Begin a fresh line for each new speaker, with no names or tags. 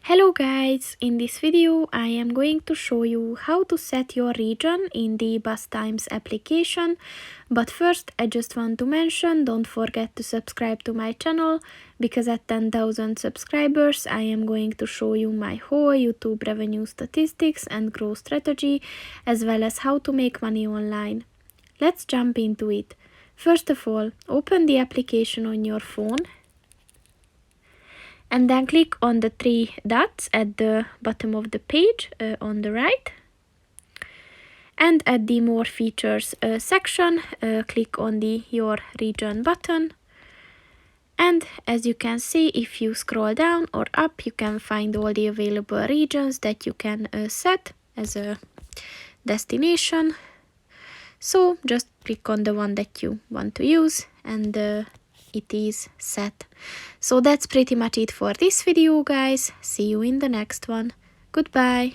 Hello guys, in this video I am going to show you how to set your region in the Bus Times application. But first I just want to mention, don't forget to subscribe to my channel, because at 10,000 subscribers I am going to show you my whole YouTube revenue statistics and growth strategy, as well as how to make money online. Let's jump into it. First of all, open the application on your phone and then click on the three dots at the bottom of the page on the right, and at the more features section click on the your region button, and as you can see, if you scroll down or up, you can find all the available regions that you can set as a destination. So just click on the one that you want to use and it is set. So that's pretty much it for this video, guys. See you in the next one. Goodbye.